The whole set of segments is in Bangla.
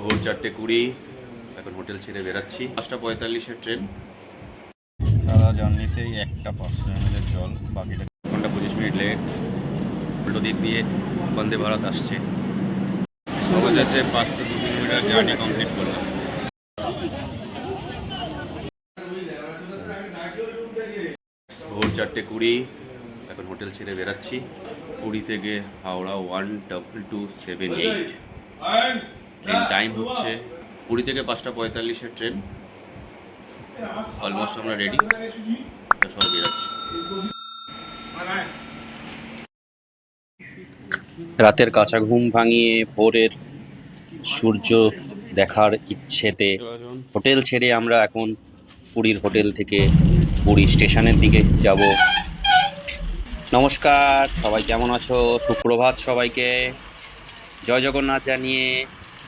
ভোর 4:20 এখন হোটেল ছেড়ে বেরাচ্ছি। 5:45-এর ট্রেন। সারা জার্নিতেই একটা 500 ml জল, বাকিটা 1 ঘন্টা 25 মিনিট লেট। উল্টো দিক দিয়ে বন্দে ভারত আসছে। সহজে 502 কিলোমিটার জার্নি কমপ্লিট করলাম। ভোর 4:20 এখন হোটেল ছেড়ে বেরাচ্ছি। পুরী থেকে হাওড়া 12278। ট্রেন টাইম হচ্ছে পুরী থেকে 5:45-এর ট্রেন। অলমোস্ট আমরা রেডি, সব বেরাচ্ছি। রাতের কাঁচা ঘুম ভাঙিয়ে ভোরের সূর্য দেখার ইচ্ছেতে হোটেল ছেড়ে আমরা এখন পুরীর হোটেল থেকে পুরী স্টেশনের দিকে যাব। নমস্কার, সবাই কেমন আছো? সুপ্রভাত সবাইকে। জয় জগন্নাথ জানিয়ে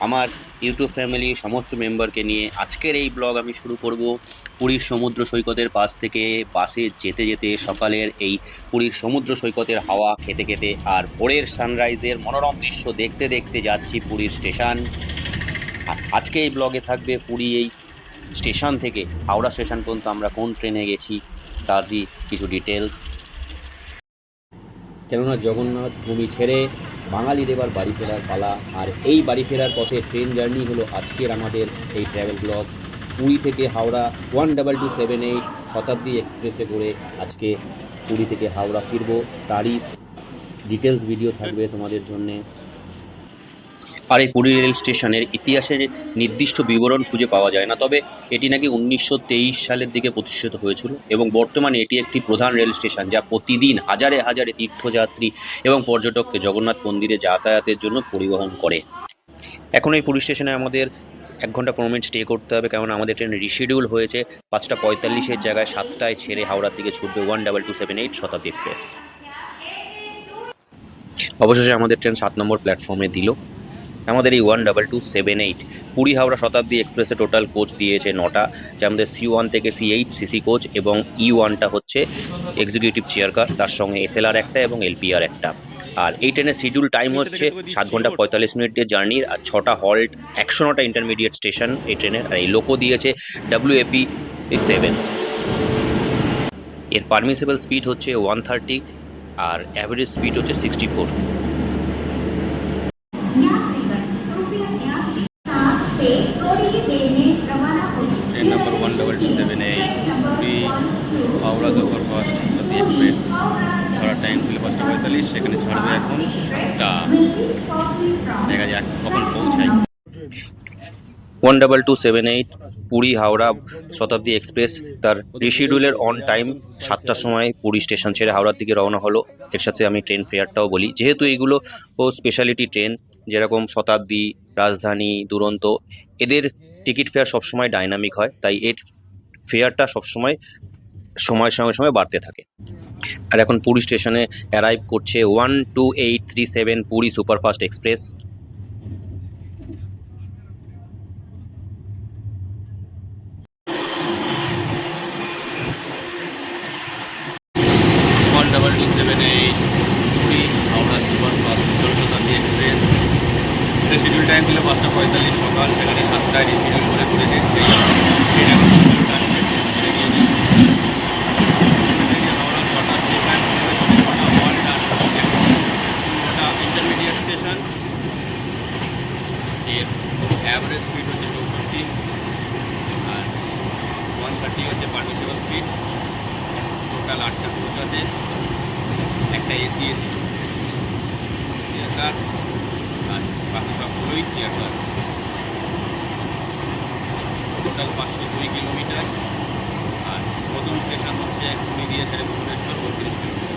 আমার ইউটিউব ফ্যামিলি সমস্ত মেম্বারকে নিয়ে আজকের এই ব্লগ আমি শুরু করব পুরীর সমুদ্র সৈকতের পাশ থেকে বাসে যেতে যেতে সকালের এই পুরীর সমুদ্র সৈকতের হাওয়া খেতে খেতে আর ভোরের সানরাইজের মনোরম দৃশ্য দেখতে দেখতে যাচ্ছি পুরীর স্টেশন। আর আজকে এই ব্লগে থাকবে পুরী এই স্টেশন থেকে হাওড়া স্টেশন পর্যন্ত আমরা কোন ট্রেনে গেছি তারই কিছু ডিটেলস। কেননা জগন্নাথ ভূমি ছেড়ে বাঙালির এবার বাড়ি ফেরার পালা, আর এই বাড়ি ফেরার পথে ট্রেন জার্নি হলো আজকের আমাদের এই ট্র্যাভেল ব্লগ। পুরী থেকে হাওড়া 12278 শতাব্দী এক্সপ্রেসে করে আজকে পুরী থেকে হাওড়া ফিরবো, তারই ডিটেলস ভিডিও থাকবে তোমাদের জন্যে। আর এই পুরী রেল স্টেশনের ইতিহাসের নির্দিষ্ট বিবরণ খুঁজে পাওয়া যায় না, তবে এটি নাকি 1923 সালের দিকে প্রতিষ্ঠিত হয়েছিল এবং বর্তমানে এটি একটি প্রধান রেল স্টেশন যা প্রতিদিন হাজারে হাজারে তীর্থযাত্রী এবং পর্যটককে জগন্নাথ মন্দিরে যাতায়াতের জন্য পরিবহন করে। এখন এই পুরী স্টেশনে আমাদের 1 ঘন্টা 15 মিনিট স্টে করতে হবে, কারণ আমাদের ট্রেন রিশিডিউল হয়েছে 5:45-এর জায়গায় 7টায় ছেড়ে হাওড়ার দিকে ছুটবে 12278 শতাব্দী এক্সপ্রেস। অবশেষে আমাদের ট্রেন 7 নম্বর প্ল্যাটফর্মে দিল। আমাদের এই 12278 পুরী হাওড়া শতাব্দী এক্সপ্রেসে টোটাল কোচ দিয়েছে 9টা, যার মধ্যে C1 থেকে C8 সিসি কোচ এবং E1টা হচ্ছে এক্সিকিউটিভ চেয়ার কার, তার সঙ্গে SLR একটা এবং LPR একটা। আর এই ট্রেনের শিডিউল টাইম হচ্ছে 7 ঘন্টা 45 মিনিটের জার্নির, আর 6টা হল্ট, 109টা ইন্টারমিডিয়েট স্টেশন এই ট্রেনের। আর এই লোকো দিয়েছে WAP 7। এর পারমিসেবল স্পিড হচ্ছে 130 আর অ্যাভারেজ স্পিড হচ্ছে 64। Train number 12278 Puri Howrah superfast Shatabdi express. ছাড়ার টাইম ছিল 5:45, সেখানে ছাড়বে এখন 7টা। দেখা যাক কখন পৌঁছাই। 12278 পুরী হাওড়া শতাব্দী এক্সপ্রেস তার রিশিডিউলের অন টাইম 7টার সময় পুরী স্টেশন ছেড়ে হাওড়ার দিকে রওনা হলো। এর সাথে আমি ট্রেন ফেয়ারটাও বলি, যেহেতু এইগুলো স্পেশালিটি ট্রেন, যেরকম শতাব্দী, রাজধানী, দুরন্ত, এদের টিকিট ফেয়ার সবসময় ডাইনামিক হয়, তাই এর ফেয়ারটা সবসময় সময়ের সঙ্গে সঙ্গে বাড়তে থাকে। আর এখন পুরী স্টেশনে অ্যারাইভ করছে 12837 Puri superfast express. 12278 Puri Howrah superfast Shatabdi express. Schedule time ছিল 5:45 সকাল, সেখানে 7টায় রিশিডিউল করে করেছে। Intermediate station. এর অ্যাভারেজ স্পিড হচ্ছে 64 আর 130 হচ্ছে পারমিসেবল স্পিড। টোটাল 8টা কোচ আছে, একটা এসি চেয়ার কার আর বাকি সবগুলোই চেয়ার কার। Total 502 kilometre. আর প্রথম স্টেশন হচ্ছে পুরী দিয়ে ছেড়ে ভুবনেশ্বর 32 কিলোমিটার।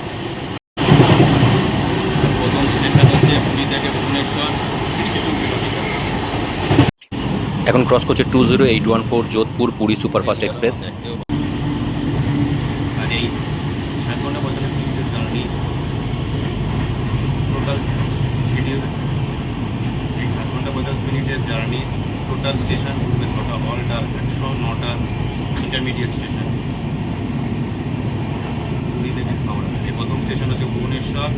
প্রথম স্টেশন হচ্ছে পুরী থেকে ভুবনেশ্বর 62 কিলোমিটার। এখন ক্রস করছে 20814 যোধপুর পুরী সুপারফাস্ট এক্সপ্রেস। আর এই 7 ঘন্টা 45 মিনিটের জার্নি টোটাল শিডিউল। এই 7 ঘন্টা 50 মিনিটের জার্নি টোটাল স্টেশন ঘুরবে 6টা হল্ট আর 109টা ইন্টারমিডিয়েট স্টেশন পুরী থেকে হাওড়া। এই প্রথম স্টেশন হচ্ছে ভুবনেশ্বর।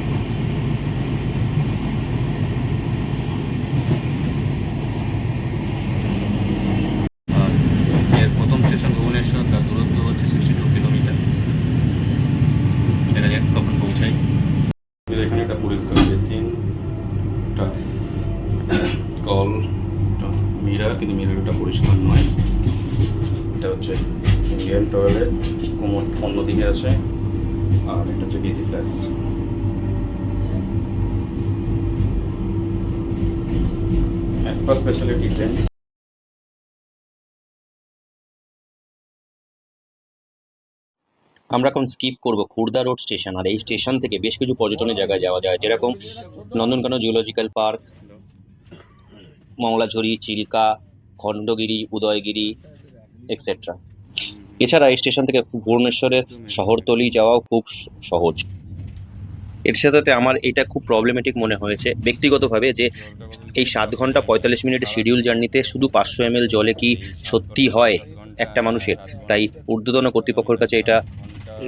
কিন্তু মিররটা পরিষ্কার নয়। এটা হচ্ছে ইন্ডিয়ান টয়লেট, কোমর অন্যদিকে আছে, আর এটা হচ্ছে DC flash. As per speciality train. আমরা এখন স্কিপ করব খুর্দা রোড স্টেশন। আর এই স্টেশন থেকে বেশ কিছু পর্যটনের জায়গায় যাওয়া যায়, যেরকম Nandankanan zoological park, Mangalajodi, Chilka, Khandagiri, Udayagiri etcetera. এছাড়া এই স্টেশন থেকে ভুবনেশ্বরের শহরতলি যাওয়াও খুব সহজ। এর সাথে আমার এটা খুব প্রবলেমেটিক মনে হয়েছে ব্যক্তিগতভাবে, যে এই 7 ঘন্টা 45 মিনিটের শিডিউল জার্নিতে শুধু 500 ml জলে কি সত্যি হয় একটা মানুষের। তাই ঊর্ধ্বতন কর্তৃপক্ষের কাছে এটা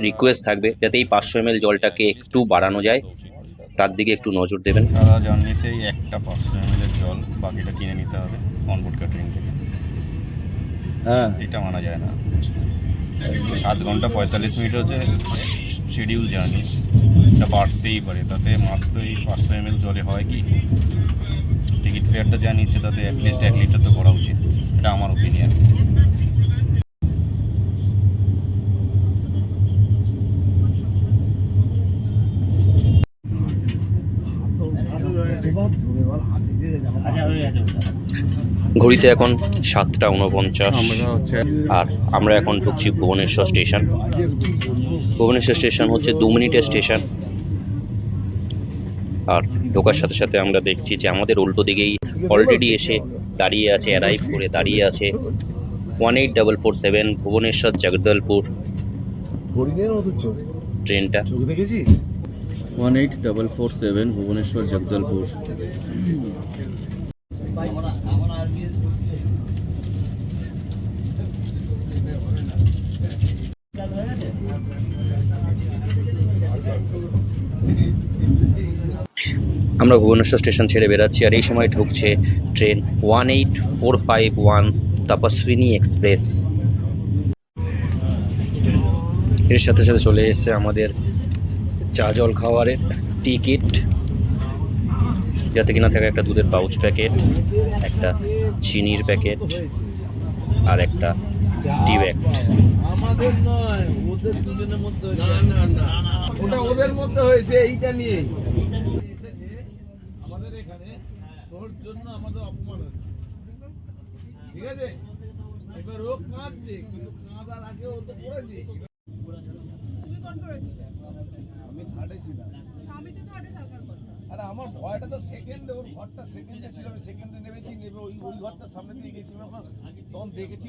রিকোয়েস্ট থাকবে যাতে এই 500 ml জলটাকে একটু বাড়ানো যায়, তার দিকে একটু নজর দেবেন। সারা জার্নিতেই একটা 500 ml জল, বাকিটা কিনে নিতে হবে অনবোর্ড ক্যাটারিং থেকে। হ্যাঁ, এটা মানা যায় না। 7 ঘন্টা 45 মিনিট হচ্ছে শিডিউল জার্নি, এটা বাড়তেই পারে। তাতে মাত্র এই 500 ml জলে হয় কি? টিকিট ফেয়ারটা যা নিচ্ছে তাতে অ্যাটলিস্ট 1 লিটার তো করা উচিত, এটা আমার ওপিনিয়ন। ঘড়িতে এখন 7:49, আর আমরা এখন ঢুকছি ভুবনেশ্বর স্টেশন। ভুবনেশ্বর স্টেশন হচ্ছে 2 মিনিটের স্টেশন। আর ঢোকার সাথে সাথে আমরা দেখছি যে আমাদের উল্টো দিকেই অলরেডি এসে দাঁড়িয়ে আছে, অ্যারাইভ করে দাঁড়িয়ে আছে 18447 ভুবনেশ্বর জগদলপুর ট্রেনটা। 18447 ভুবনেশ্বর জগদলপুর। আমরা ভুবনেশ্বর স্টেশন ছেড়ে বেরাচ্ছি, আর এই সময় ঢুকছে ট্রেন 18451 তপস্বিনী এক্সপ্রেস। এর সাথে সাথে চলে এসেছে আমাদের চা জল খাওয়ারের টিকিট, যাতে কিনা থাকে একটা দুধের পাউচ প্যাকেট, একটা চিনির প্যাকেট, আর একটা টি ব্যাগ। আমাদের নয়, ওদের দুজনের মধ্যে। না, ওটা ওদের মধ্যে হয়েছে। এইটা নিয়ে এসেছে আমাদের এখানে, তোর জন্য আমাদের অপমান হচ্ছে, ঠিক আছে? এবার ও কাঁদছে, কিন্তু কাঁদার আগে ও তো করেছে। আমি থার্ডে ছিলাম। আমি তো থার্ডে থাকার কথা। আরে আমার ভয়টা তো সেকেন্ডে, ওর ঘরটা সেকেন্ডে ছিল, আমি সেকেন্ডে নেমেছি, নেবে ওই ঘরটার সামনে দিয়ে গেছি, তখন দেখেছি।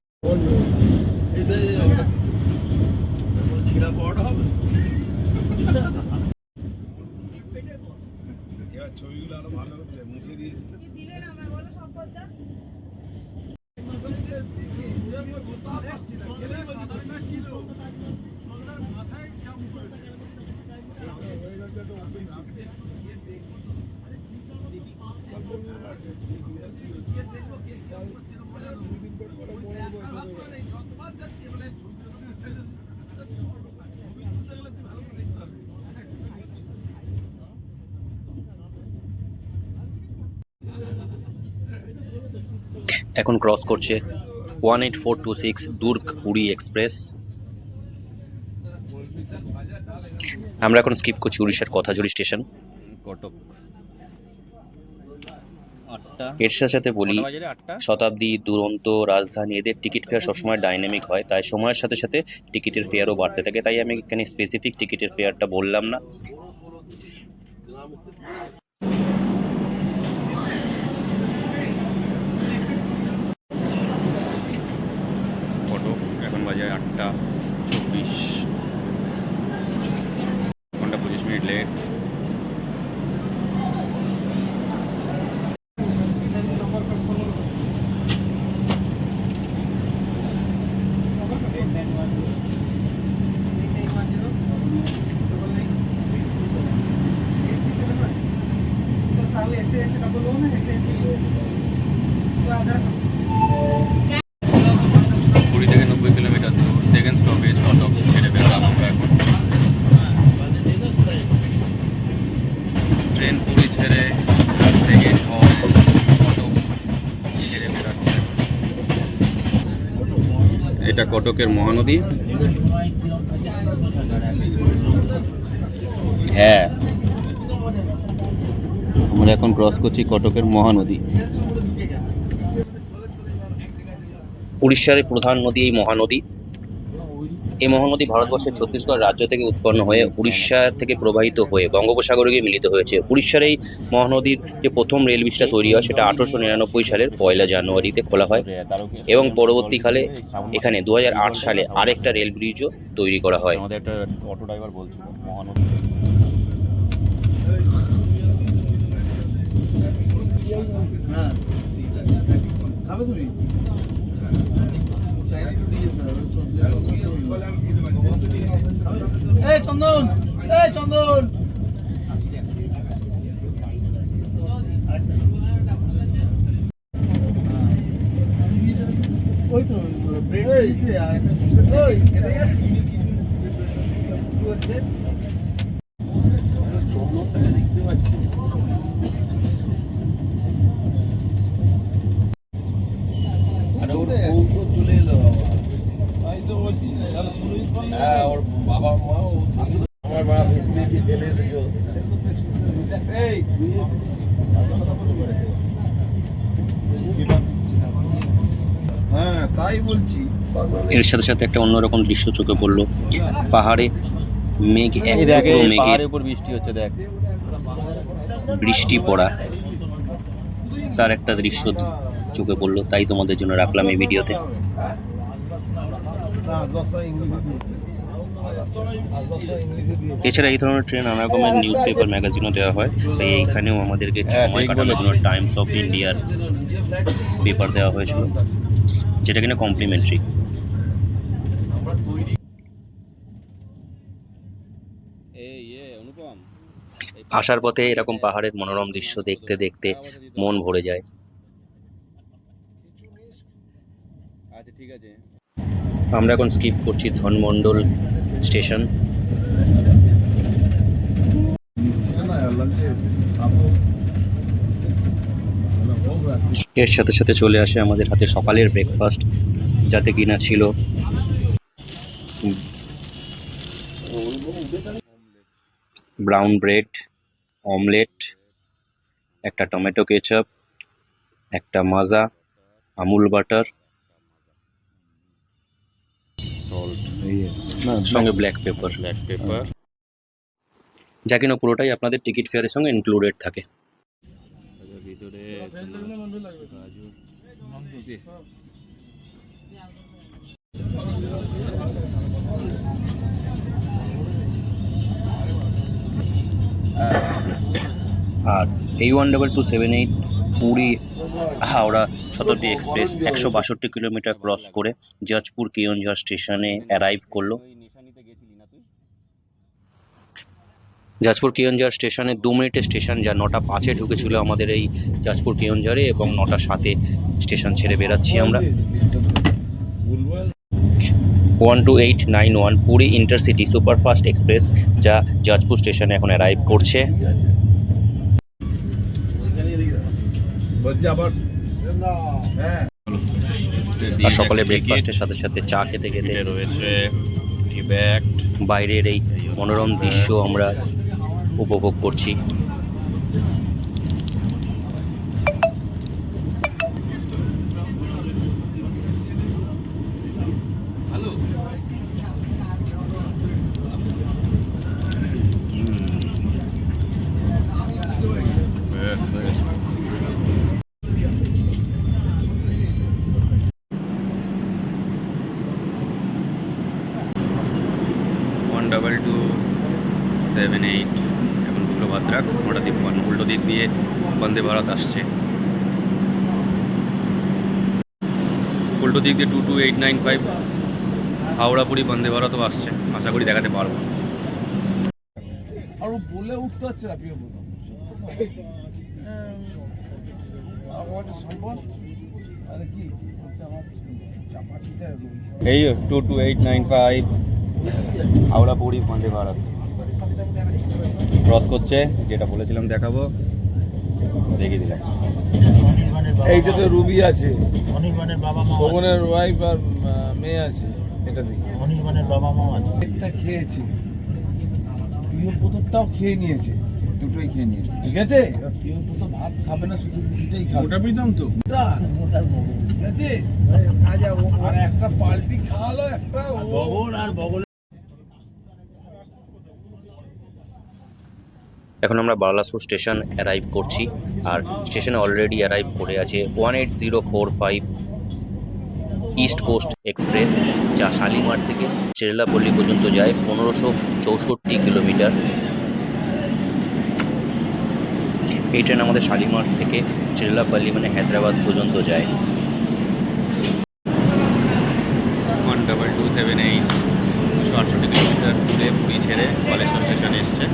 ছিঁড়া পড়া হবে। এবার ছবিগুলো আরো ভালো মুছে দিয়েছি। কি দিলেন আমার বলো সম্পদটা? এখন ক্রস করছে 18426 দুর্গ পুরী এক্সপ্রেস। আমরা এখন স্কিপ করছি উড়িষ্যার কথাঝুরি স্টেশন। কটক 8টা। এর সাথে সাথে বলি, 8টা। শতাব্দী, দুরন্ত, রাজধানী এদের টিকিট ফেয়ার সবসময় ডাইনামিক হয়, তাই সময়ের সাথে সাথে টিকিটের ফেয়ারও বাড়তে থাকে। তাই আমি এখানে স্পেসিফিক টিকিটের ফেয়ারটা বললাম না। কটক এখন বাজে 8:24, ঘন্টা 25 মিনিট লেট। পুরী থেকে 90 কিলোমিটার দূর। সেকেন্ড এটা কটকের মহানদী। হ্যাঁ, আমরা এখন ক্রস করছি কটকের মহানদী। উড়িষ্যার প্রধান নদী এই মহানদী। এই মহানদী ভারতবর্ষের ছত্তিশগড় রাজ্য থেকে উৎপন্ন হয়ে উড়িষ্যা থেকে প্রবাহিত হয়ে বঙ্গোপসাগরে গিয়ে মিলিত হয়েছে। উড়িষ্যার এই মহানদীর যে প্রথম রেল ব্রিজটা তৈরি হয় সেটা 1899 সালের 1 জানুয়ারিতে খোলা হয় এবং পরবর্তীকালে এখানে 2008 সালে আরেকটা রেল ব্রিজও তৈরি করা হয়। আমাদের একটা অটো ড্রাইভার বলছিল মহানদী। চন্দন, এই চন্দন, ওই তো ব্রেড দিয়েছে আর একটা জুসের ওই খেতে যাচ্ছি কি হচ্ছে চন্দনটা দেখতে পাচ্ছি। আরে ওর বউ তো চলে এলো বাবা, তাই তো বলছি। হ্যাঁ, ওর বাবা মা আমার মা বেশি ফেলে এসেছো। এই হ্যাঁ তাই বলছি। এর সাথে সাথে একটা অন্যরকম দৃশ্য চোখে পড়লো। পাহাড়ে মেঘ এক এই দেখ, টুকরো এই মেঘে পাহাড়ের উপর বৃষ্টি হচ্ছে, দেখ। বৃষ্টি পড়া, তার একটা দৃশ্য চোখে পড়লো, তাই তোমাদের জন্য রাখলাম এই ভিডিওতে। এছাড়া এই ধরনের ট্রেন নানা রকমের নিউজ পেপার ম্যাগাজিনও দেওয়া হয়, তাই এইখানেও আমাদেরকে সময় কাটানোর জন্য টাইমস অফ ইন্ডিয়ার পেপার দেওয়া হয়েছিল, যেটা কিনা কমপ্লিমেন্টারি। আসার পথে এরকম পাহাড়ের মনোরম দৃশ্য দেখতে দেখতে মন ভরে যায়। আচ্ছা ঠিক আছে। আমরা এখন স্কিপ করছি ধনমন্ডল স্টেশন। এর সাথে সাথে চলে আসে আমাদের হাতে সকালের ব্রেকফাস্ট, যাতে কিনা ছিল ব্রাউন ব্রেড, অমলেট, একটা টমেটো কেচাপ, একটা মাজা, আমুল বাটার, সল্ট, সঙ্গে ব্ল্যাক পেপার, যা কিনা পুরোটাই আপনাদের টিকিট ফেয়ারের সঙ্গে ইনক্লুডেড থাকে। ভিতরে আর এই 12278 পুরী হাওড়া শতাব্দী এক্সপ্রেস 162 কিলোমিটার ক্রস করে জাজপুর কেওনঝড় স্টেশনে অ্যারাইভ করলো। জাজপুর কেওনঝড় স্টেশনে 2 মিনিটের স্টেশন, যা 9:05 ঢুকেছিল আমাদের এই জাজপুর কেওনঝড়ে, এবং 9:07 স্টেশন ছেড়ে বেরাচ্ছি আমরা। 12891 পুরী ইন্টারসিটি সুপারফাস্ট এক্সপ্রেস, যা জাজপুর স্টেশনে এখন অ্যারাইভ করছে। আর সকালে ব্রেকফাস্টের সাথে সাথে চা খেতে খেতে রয়েছে টি ব্যাগ। বাইরের এই মনোরম দৃশ্য আমরা উপভোগ করছি। এখন দুটো ভাদ্রাক 9:53, উল্টো দিক দিয়ে বন্দে ভারত আসছে। উল্টো দিক দিয়ে 22895 হাওড়া পুরী বন্দে ভারতও আসছে, আশা করি দেখাতে পারবো। আর ও বলে উঠতে হচ্ছে না প্রিয় বন্ধু। সম্ভব আরে কি আমার চাপাটিটা এই 22895 হাওড়া পুরী বন্দে ভারত ক্রস করছে, যেটা বলেছিলাম দেখাবো, দেখিয়ে দিলাম। এইটাতে রুবি আছে, শোভনের ওয়াইফ আর মেয়ে আছে, এটা দেখি। অনির্বাণের বাবা মা আছে। একটা খেয়েছি, প্রিয় পুত্রটাও খেয়ে নিয়েছে, দুটোই খেয়ে নিয়েছে, ঠিক আছে। এবার প্রিয় পুত্র ভাত খাবে না, শুধু দুটোই খাবে। ওটা পিতাম তো ঠিক আছে। আর একটা পাল্টি খাওয়ালো, একটা বগল আর বগল। এখন আমরা বালাসোর স্টেশন অ্যারাইভ করছি, আর স্টেশনে অলরেডি অ্যারাইভ করে আছে 18045 ইস্ট কোস্ট এক্সপ্রেস, যা শালিমার থেকে চেরলাপল্লী পর্যন্ত যায় 1564 কিলোমিটার। এই ট্রেন আমাদের শালিমার থেকে চেরলাপল্লী মানে হায়দ্রাবাদ পর্যন্ত যায়। 12278 268 কিলোমিটার দূরে পুরী ছেড়ে বালেশ্বর স্টেশনে এসছে।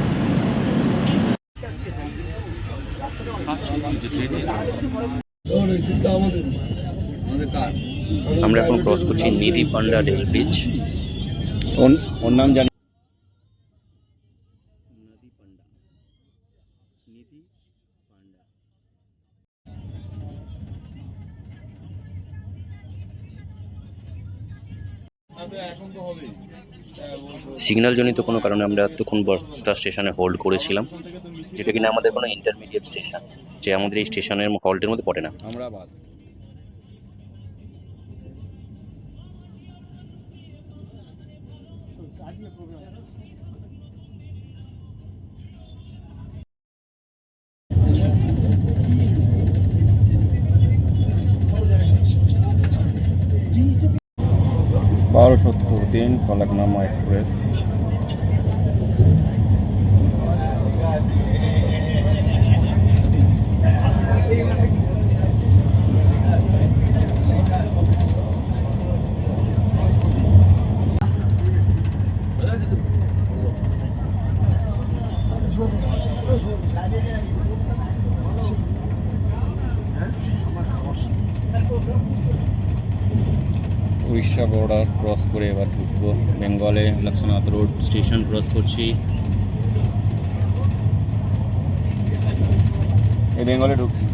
আমরা এখন ক্রস করছি নিধি পান্ডা রেল ব্রিজ। ওর নাম জানি। সিগন্যাল জনিত কোনো কারণে আমরা এতক্ষণ বাসটা স্টেশনে হোল্ড করেছিলাম, যেটা কিনা আমাদের কোনো ইন্টারমিডিয়েট স্টেশন, যে আমাদের এই স্টেশনের হল্টের মধ্যে পড়ে না। আমরা বাদ। $12.73 Falaknuma express. Orissa border cross করে এবার ঢুকবো বেঙ্গলে। লক্ষ্মীনাথ রোড স্টেশন ক্রস করছি। এই বেঙ্গলে ঢুকছি।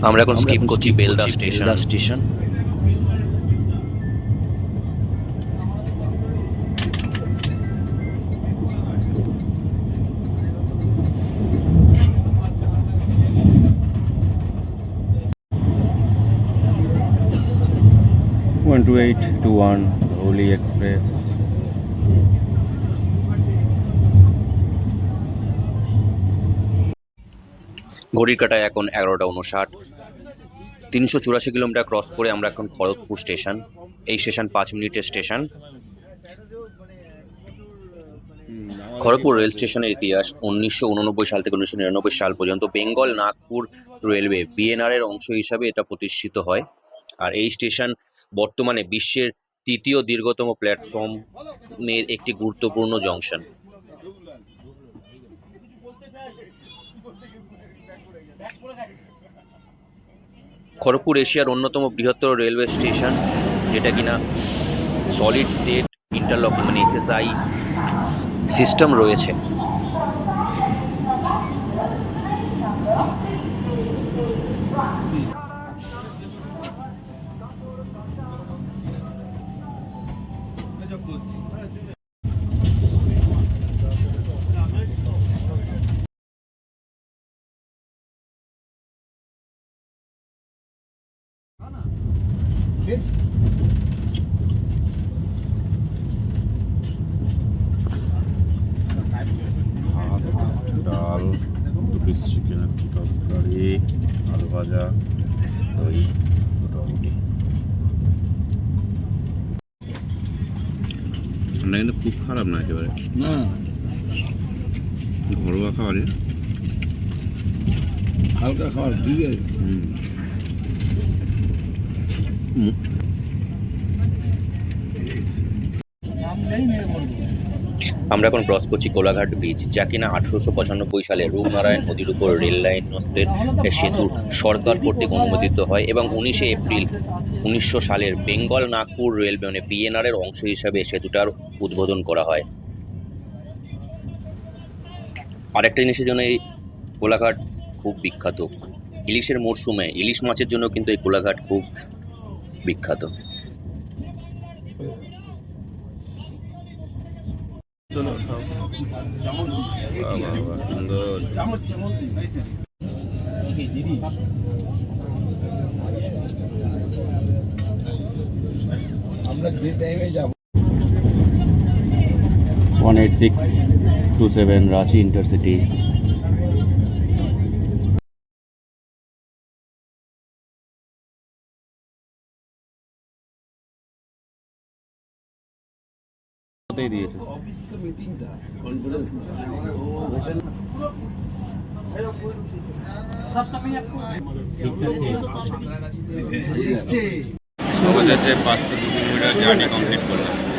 আমরা এখন স্কিপ করছি বেলদা স্টেশন। ধৌলি এক্সপ্রেস। ঘড়ির কাটায় এখন 11:59। 384 কিলোমিটার ক্রস করে আমরা এখন খড়গপুর স্টেশন। এই স্টেশন 5 মিনিটের স্টেশন। খড়গপুর রেল স্টেশনের ইতিহাস 1989 সাল থেকে 1999 সাল পর্যন্ত বেঙ্গল নাগপুর রেলওয়ে বিএনআর এর অংশ হিসাবে এটা প্রতিষ্ঠিত হয়। আর এই স্টেশন বর্তমানে বিশ্বের তৃতীয় দীর্ঘতম প্ল্যাটফর্মের একটি গুরুত্বপূর্ণ জংশন। খড়গপুর এশিয়ার অন্যতম বৃহত্তর রেলওয়ে স্টেশন, যেটা কিনা সলিড স্টেট ইন্টারলকিং মানে এসএসআই সিস্টেম রয়েছে। ভাত, ডাল, 2 পিস চিকেনের তরকারি, আলু ভাজা, দই, রুটি। রান্না কিন্তু খুব খারাপ না একেবারে, না ঘরোয়া খাবারে হালকা খাবার, ঠিক আছে। আমরা এখন ক্রস করছি কোলাঘাট ব্রিজ, যা কিনা 1895 সালে রূপনারায়ণ নদীর উপর রেল লাইন সেতু সরকার কর্তৃক অনুমোদিত হয় এবং 19শে এপ্রিল 1900 সালের বেঙ্গল নাগপুর রেল বিএনআর এর অংশ হিসাবে সেতুটার উদ্বোধন করা হয়। আরেকটা জিনিসের জন্য এই কোলাঘাট খুব বিখ্যাত, ইলিশের মরশুমে ইলিশ মাছের জন্য কিন্তু এই কোলাঘাট খুব বিখ্যাত। সুন্দর। আমরা যে টাইমে যাবো 18627 রাঁচি ইন্টারসিটি। দিয়েছে অফিস তো মিটিংটা কনফারেন্স আমাদের 502 কিলোমিটার জার্নি কমপ্লিট করলাম।